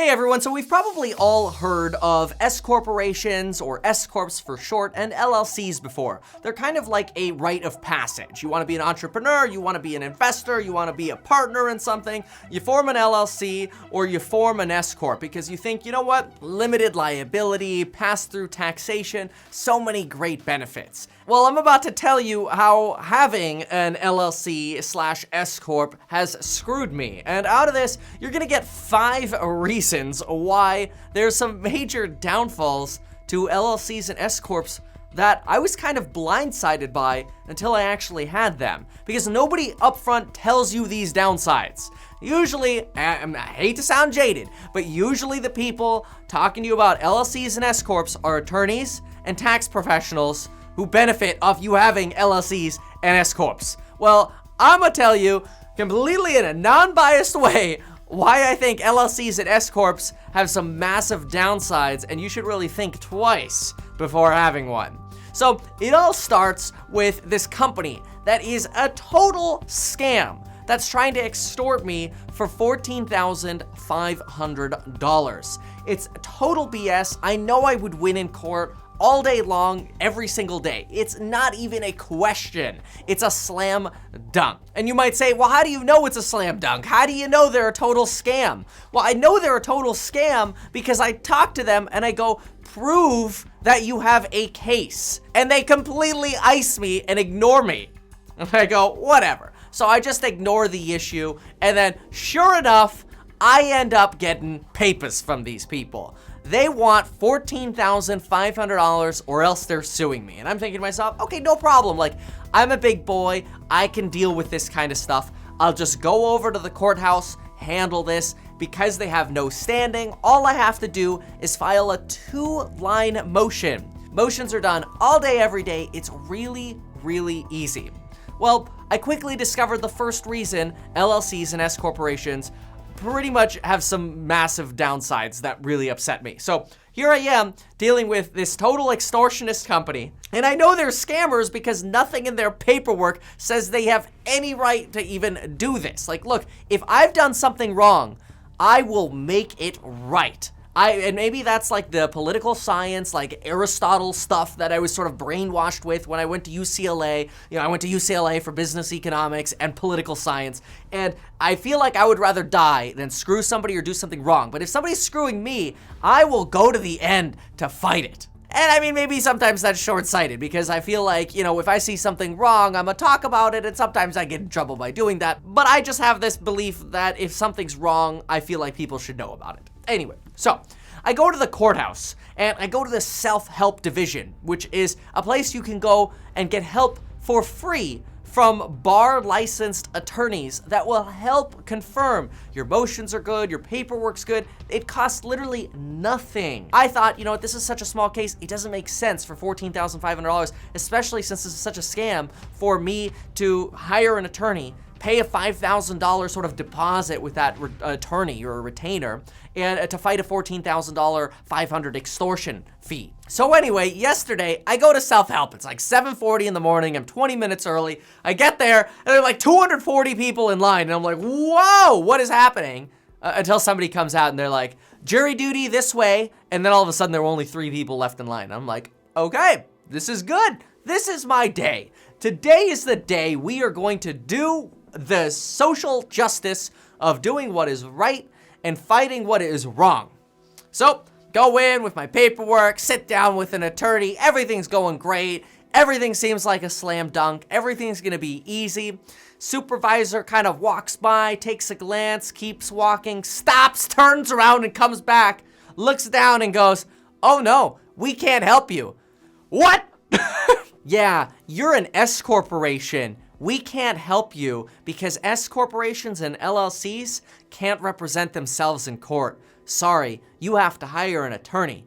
Hey everyone, so we've probably all heard of S-corporations or S-corps for short and LLCs before. They're kind of like a rite of passage. You want to be an entrepreneur, you want to be an investor, you want to be a partner in something, you form an LLC or you form an S-corp because you think, you know what, limited liability, pass-through taxation, so many great benefits. Well, I'm about to tell you how having an LLC slash S-corp has screwed me. And out of this, you're gonna get 5 reasons why there's some major downfalls to LLCs and S-corps that I was kind of blindsided by until I actually had them. Because nobody upfront tells you these downsides. Usually, I hate to sound jaded, but usually the people talking to you about LLCs and S-corps are attorneys and tax professionals who benefit off you having LLCs and S-corps. Well, I'm gonna tell you completely in a non-biased way why I think LLCs and S-corps have some massive downsides and you should really think twice before having one. So it all starts with this company that is a total scam that's trying to extort me for $14,500. It's total BS. I know I would win in court all day long, every single day. It's not even a question. It's a slam dunk. And you might say, well, how do you know it's a slam dunk? How do you know they're a total scam? Well, I know they're a total scam because I talk to them and I go, prove that you have a case. And they completely ice me and ignore me. And I go, whatever. So I just ignore the issue. And then sure enough, I end up getting papers from these people. They want $14,500 or else they're suing me. And I'm thinking to myself, okay, no problem. Like, I'm a big boy. I can deal with this kind of stuff. I'll just go over to the courthouse, handle this. Because they have no standing, all I have to do is file a 2-line motion. Motions are done all day, every day. It's really, really easy. Well, I quickly discovered the first reason LLCs and S corporations pretty much have some massive downsides that really upset me. So here I am dealing with this total extortionist company, and I know they're scammers because nothing in their paperwork says they have any right to even do this. Like, look, if I've done something wrong, I will make it right. And maybe that's like the political science, like Aristotle stuff that I was sort of brainwashed with when I went to UCLA. You know, I went to UCLA for business economics and political science. And I feel like I would rather die than screw somebody or do something wrong. But if somebody's screwing me, I will go to the end to fight it. And I mean, maybe sometimes that's short-sighted because I feel like, you know, if I see something wrong, I'm gonna talk about it, and sometimes I get in trouble by doing that. But I just have this belief that if something's wrong, I feel like people should know about it. Anyway, so I go to the courthouse and I go to the self-help division, which is a place you can go and get help for free from bar licensed attorneys that will help confirm your motions are good, your paperwork's good. It costs literally nothing. I thought, you know what, this is such a small case, it doesn't make sense for $14,500, especially since this is such a scam, for me to hire an attorney, pay a $5,000 sort of deposit with that attorney or a retainer, and to fight a $14,000 500 extortion fee. So anyway, yesterday I go to self-help. It's like 7:40 in the morning. I'm 20 minutes early. I get there and there are like 240 people in line, and I'm like, whoa, what is happening? Until somebody comes out and they're like, jury duty this way, and then all of a sudden there were only 3 people left in line. I'm like, okay, this is good. This is my day. Today is the day we are going to do the social justice of doing what is right and fighting what is wrong. So, go in with my paperwork, sit down with an attorney, everything's going great, everything seems like a slam dunk, everything's gonna be easy. Supervisor kind of walks by, takes a glance, keeps walking, stops, turns around and comes back, looks down and goes, oh no, we can't help you. What? Yeah, you're an S corporation. We can't help you because S corporations and LLCs can't represent themselves in court. Sorry, you have to hire an attorney.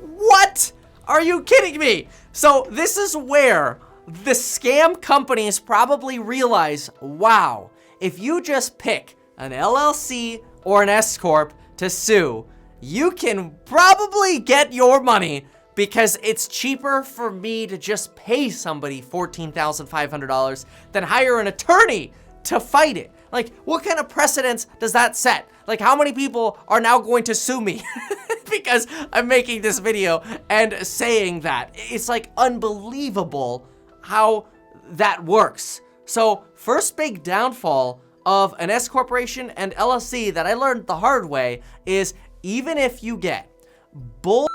What? Are you kidding me? So this is where the scam companies probably realize, wow, if you just pick an LLC or an S-corp to sue, you can probably get your money because it's cheaper for me to just pay somebody $14,500 than hire an attorney to fight it. Like, what kind of precedence does that set? Like, how many people are now going to sue me because I'm making this video and saying that? It's like unbelievable how that works. So first big downfall of an S corporation and LLC that I learned the hard way is even if you get bull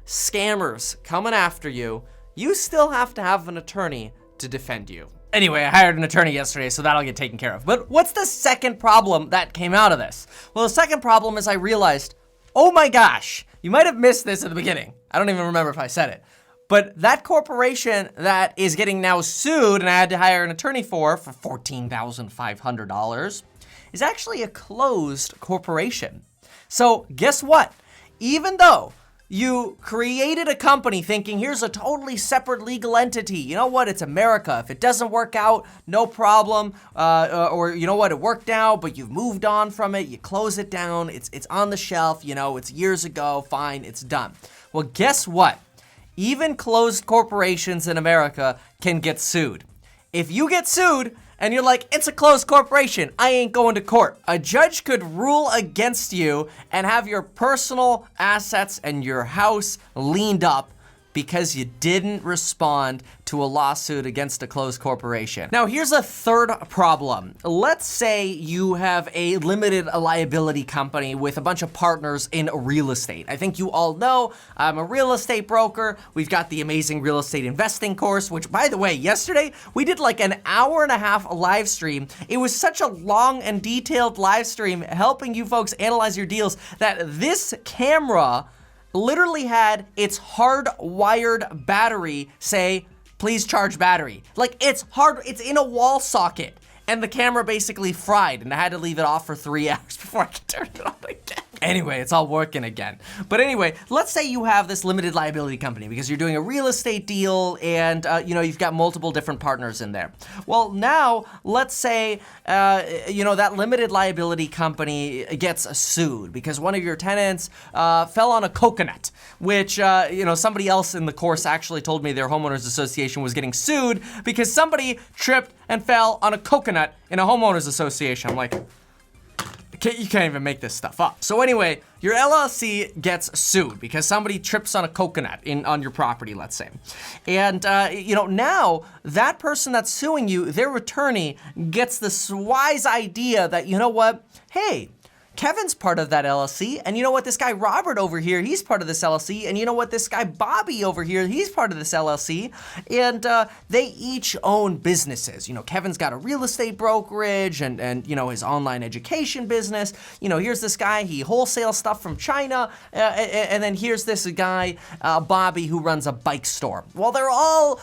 scammers coming after you, you still have to have an attorney to defend you. Anyway, I hired an attorney yesterday, so that'll get taken care of. But what's the second problem that came out of this? Well, the second problem is I realized, oh my gosh, you might have missed this at the beginning. I don't even remember if I said it. But that corporation that is getting now sued and I had to hire an attorney for $14,500 is actually a closed corporation. So guess what? Even though you created a company thinking, here's a totally separate legal entity. You know what? It's America. If it doesn't work out, no problem. Or you know what? It worked out, but you've moved on from it. You close it down. It's on the shelf. You know, it's years ago. Fine. It's done. Well, guess what? Even closed corporations in America can get sued. If you get sued, and you're like, it's a closed corporation, I ain't going to court. A judge could rule against you and have your personal assets and your house leaned up because you didn't respond to a lawsuit against a closed corporation. Now, here's a third problem. Let's say you have a limited liability company with a bunch of partners in real estate. I think you all know I'm a real estate broker. We've got the amazing real estate investing course, which, by the way, yesterday we did like an hour-and-a-half live stream. It was such a long and detailed live stream helping you folks analyze your deals that this camera literally had its hardwired battery say, please charge battery. Like, it's in a wall socket. And the camera basically fried, and I had to leave it off for 3 hours before I could turn it on again. Anyway, it's all working again. But anyway, let's say you have this limited liability company because you're doing a real estate deal and you've got multiple different partners in there. Well, now let's say that limited liability company gets sued because one of your tenants fell on a coconut, which somebody else in the course actually told me their homeowners association was getting sued because somebody tripped and fell on a coconut in a homeowners association. I'm like, you can't even make this stuff up. So anyway, your LLC gets sued because somebody trips on a coconut on your property, let's say. And, now that person that's suing you, their attorney gets this wise idea that, you know what, hey, Kevin's part of that LLC, and you know what, this guy Robert over here, he's part of this LLC, and you know what, this guy Bobby over here, he's part of this LLC, and they each own businesses. Kevin's got a real estate brokerage and his online education business. Here's this guy, he wholesales stuff from China, and then here's this guy, Bobby, who runs a bike store. Well, they're all,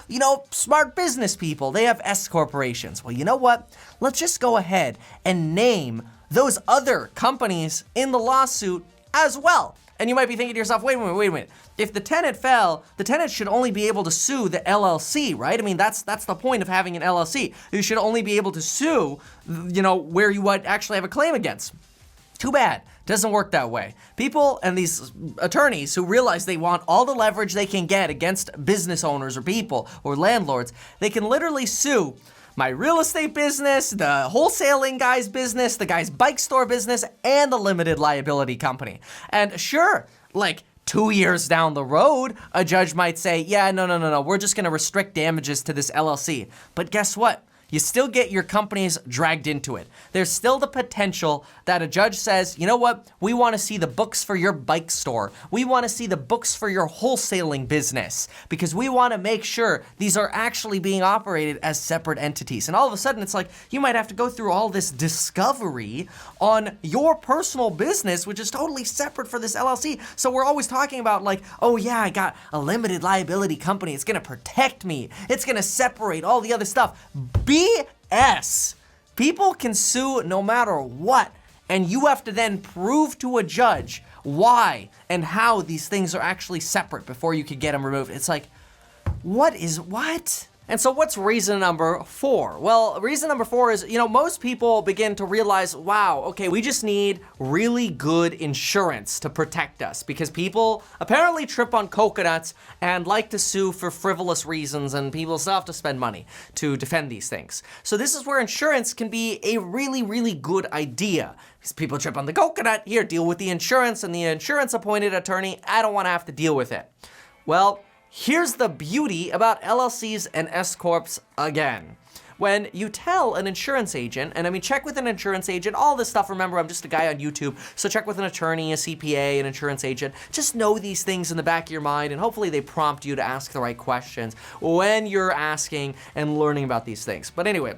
smart business people. They have S corporations. Well, you know what? Let's just go ahead and name those other companies in the lawsuit as well. And you might be thinking to yourself, wait a minute. If the tenant fell, the tenant should only be able to sue the LLC, right? I mean, that's the point of having an LLC. You should only be able to sue, where you would actually have a claim against. Too bad. Doesn't work that way. People and these attorneys who realize they want all the leverage they can get against business owners or people or landlords, they can literally sue my real estate business, the wholesaling guy's business, the guy's bike store business, and the limited liability company. And sure, 2 years down the road, a judge might say, yeah, no, we're just gonna restrict damages to this LLC. But guess what? You still get your companies dragged into it. There's still the potential that a judge says, you know what? We want to see the books for your bike store. We want to see the books for your wholesaling business because we want to make sure these are actually being operated as separate entities. And all of a sudden, it's like you might have to go through all this discovery on your personal business, which is totally separate for this LLC. So we're always talking about oh yeah, I got a limited liability company. It's going to protect me. It's going to separate all the other stuff. BS. People can sue no matter what, and you have to then prove to a judge why and how these things are actually separate before you can get them removed. It's like, what? And so what's reason number 4? Well, reason number 4 is, most people begin to realize, wow, okay, we just need really good insurance to protect us because people apparently trip on coconuts and like to sue for frivolous reasons, and people still have to spend money to defend these things. So this is where insurance can be a really, really good idea. Because people trip on the coconut, here, deal with the insurance, and the insurance appointed attorney, I don't want to have to deal with it. Well, here's the beauty about LLCs and S-corps again. When you tell an insurance agent, and I mean, check with an insurance agent, all this stuff, remember, I'm just a guy on YouTube, so check with an attorney, a CPA, an insurance agent. Just know these things in the back of your mind, and hopefully they prompt you to ask the right questions when you're asking and learning about these things. But anyway,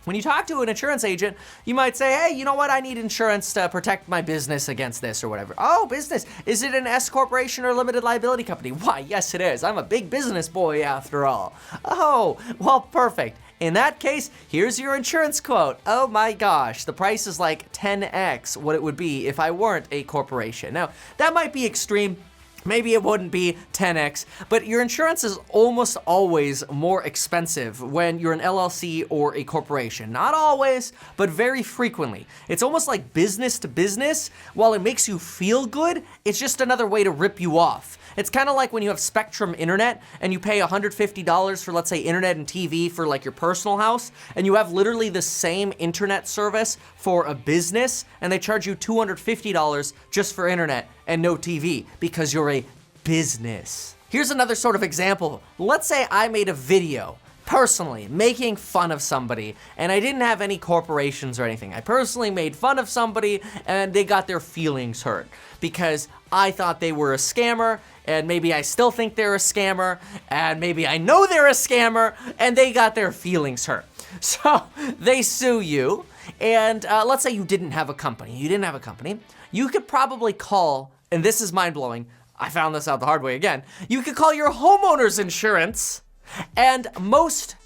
when you talk to an insurance agent, you might say, hey, you know what? I need insurance to protect my business against this or whatever. Oh, business. Is it an S corporation or limited liability company? Why, yes, it is. I'm a big business boy after all. Oh, well, perfect. In that case, here's your insurance quote. Oh my gosh, the price is like 10x what it would be if I weren't a corporation. Now, that might be extreme. Maybe it wouldn't be 10x, but your insurance is almost always more expensive when you're an LLC or a corporation. Not always, but very frequently. It's almost like business to business. While it makes you feel good, it's just another way to rip you off. It's kind of like when you have Spectrum internet and you pay $150 for, let's say, internet and TV for like your personal house, and you have literally the same internet service for a business, and they charge you $250 just for internet and no TV because you're a business. Here's another sort of example. Let's say I made a video personally making fun of somebody, and I didn't have any corporations or anything. I personally made fun of somebody and they got their feelings hurt because I thought they were a scammer, and maybe I still think they're a scammer, and maybe I know they're a scammer, and they got their feelings hurt. So they sue you, and let's say you didn't have a company. You could probably call, and this is mind-blowing, I found this out the hard way again, you could call your homeowner's insurance, and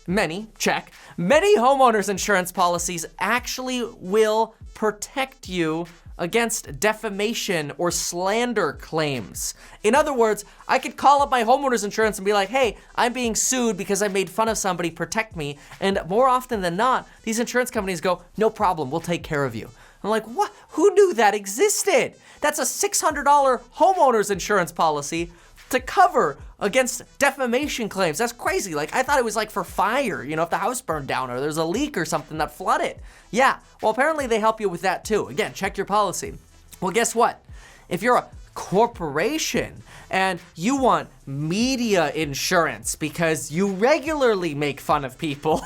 many homeowners insurance policies actually will protect you against defamation or slander claims. In other words, I could call up my homeowner's insurance and be like, hey, I'm being sued because I made fun of somebody, protect me. And more often than not, these insurance companies go, no problem, we'll take care of you. I'm like, what? Who knew that existed? That's a $600 homeowner's insurance policy to cover against defamation claims. That's crazy. Like, I thought it was like for fire, if the house burned down or there's a leak or something that flooded. Yeah, well, apparently they help you with that too. Again, check your policy. Well, guess what? If you're a corporation and you want media insurance because you regularly make fun of people,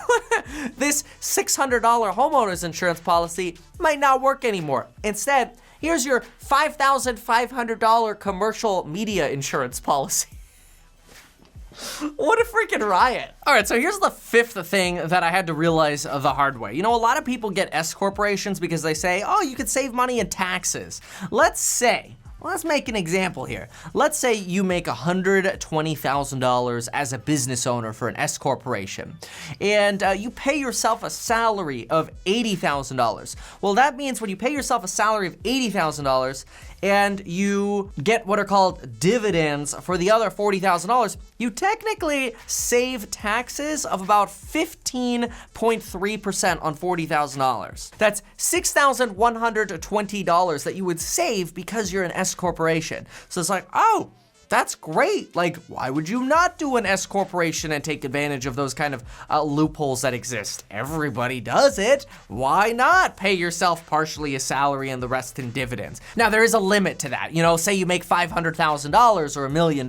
this $600 homeowner's insurance policy might not work anymore. Instead, here's your $5,500 commercial media insurance policy. What a freaking riot. All right, so here's the 5th thing that I had to realize the hard way. A lot of people get S corporations because they say, oh, you could save money in taxes. Let's make an example here. Let's say you make $120,000 as a business owner for an S corporation, and you pay yourself a salary of $80,000. Well, that means when you pay yourself a salary of $80,000 and you get what are called dividends for the other $40,000, you technically save taxes of about 15.3% on $40,000. That's $6,120 that you would save because you're an S corporation. So it's like, oh, that's great. Like, why would you not do an S corporation and take advantage of those kind of loopholes that exist? Everybody does it. Why not pay yourself partially a salary and the rest in dividends? Now, there is a limit to that. Say you make $500,000 or $1 million,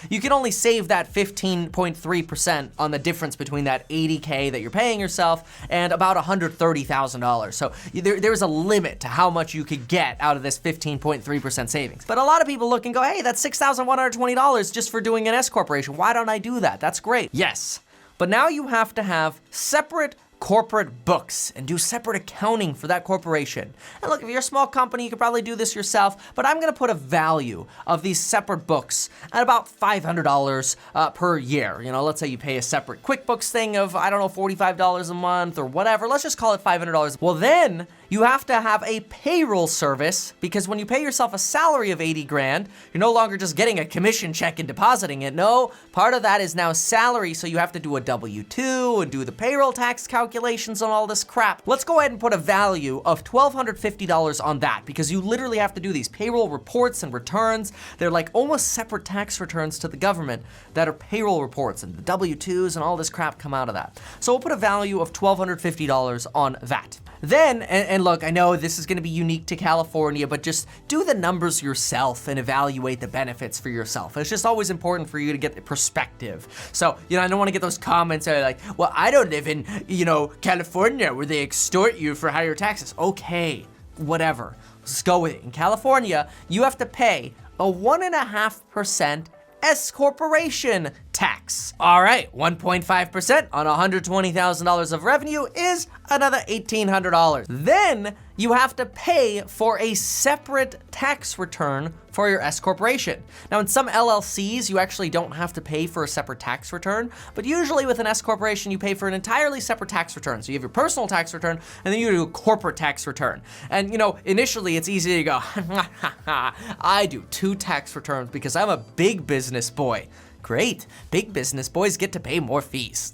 you can only save that 15.3% on the difference between that $80K that you're paying yourself and about $130,000. So there's a limit to how much you could get out of this 15.3% savings. But a lot of people look and go, hey, that's $6,120 just for doing an S corporation. Why don't I do that? That's great. Yes, but now you have to have separate corporate books and do separate accounting for that corporation. And look, if you're a small company, you could probably do this yourself, but I'm gonna put a value of these separate books at about $500 per year. Let's say you pay a separate QuickBooks thing of, I don't know, $45 a month or whatever. Let's just call it $500. Well, then you have to have a payroll service, because when you pay yourself a salary of 80 grand, you're no longer just getting a commission check and depositing it. No, part of that is now salary, so you have to do a W-2 and do the payroll tax calculations and all this crap. Let's go ahead and put a value of $1,250 on that, because you literally have to do these payroll reports and returns. They're like almost separate tax returns to the government that are payroll reports, and the W-2s and all this crap come out of that. So we'll put a value of $1,250 on that. Then, and look, I know this is gonna be unique to California, but just do the numbers yourself and evaluate the benefits for yourself. It's just always important for you to get the perspective. So, I don't wanna get those comments that are like, well, I don't live in, California where they extort you for higher taxes. Okay, whatever, let's go with it. In California, you have to pay a 1.5% S-corporation tax. All right, 1.5% on $120,000 of revenue is another $1,800. Then you have to pay for a separate tax return for your S-corporation. Now, in some LLCs, you actually don't have to pay for a separate tax return, but usually with an S-corporation, you pay for an entirely separate tax return. So you have your personal tax return, and then you do a corporate tax return. And initially it's easy to go, I do 2 tax returns because I'm a big business boy. Great, big business boys get to pay more fees.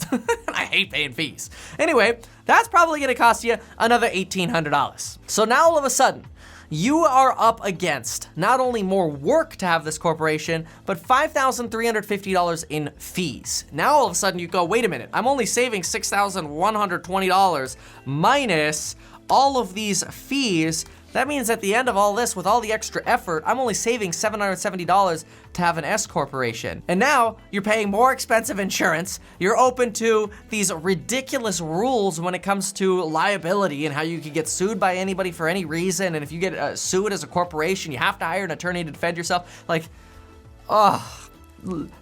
I hate paying fees. Anyway, that's probably gonna cost you another $1,800. So now all of a sudden, you are up against not only more work to have this corporation, but $5,350 in fees. Now all of a sudden you go, wait a minute, I'm only saving $6,120 minus all of these fees. That means at the end of all this, with all the extra effort, I'm only saving $770 to have an S-corporation. And now you're paying more expensive insurance. You're open to these ridiculous rules when it comes to liability and how you can get sued by anybody for any reason. And if you get sued as a corporation, you have to hire an attorney to defend yourself.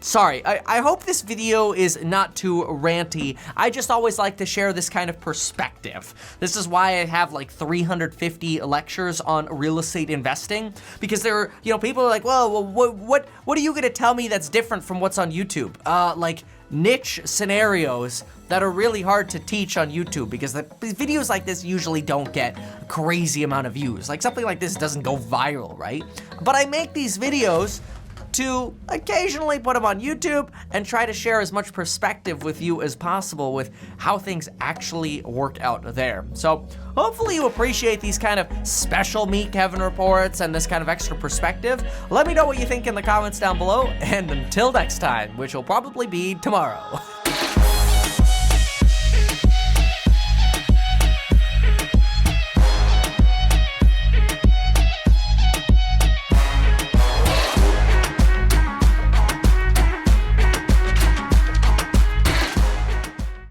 Sorry, I hope this video is not too ranty. I just always like to share this kind of perspective. This is why I have like 350 lectures on real estate investing, because there are, people are like, well, what are you gonna tell me that's different from what's on YouTube? Like niche scenarios that are really hard to teach on YouTube, because the videos like this usually don't get a crazy amount of views. Like something like this doesn't go viral, right? But I make these videos to occasionally put them on YouTube and try to share as much perspective with you as possible with how things actually work out there. So hopefully you appreciate these kind of special Meet Kevin reports and this kind of extra perspective. Let me know what you think in the comments down below, and until next time, which will probably be tomorrow.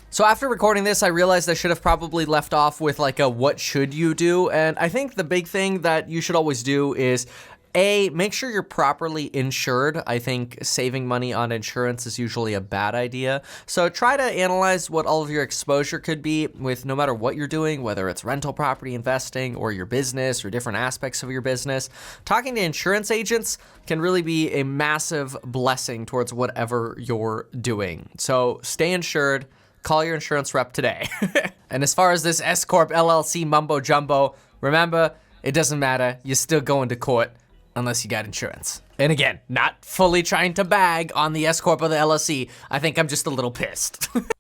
So after recording this, I realized I should have probably left off with like a what should you do, and I think the big thing that you should always do is make sure you're properly insured. I think saving money on insurance is usually a bad idea. So try to analyze what all of your exposure could be with no matter what you're doing, whether it's rental property investing or your business or different aspects of your business. Talking to insurance agents can really be a massive blessing towards whatever you're doing. So stay insured. Call your insurance rep today. And as far as this S-corp LLC mumbo jumbo, remember, it doesn't matter. You're still going to court unless you got insurance. And again, not fully trying to bag on the S-corp or the LLC. I think I'm just a little pissed.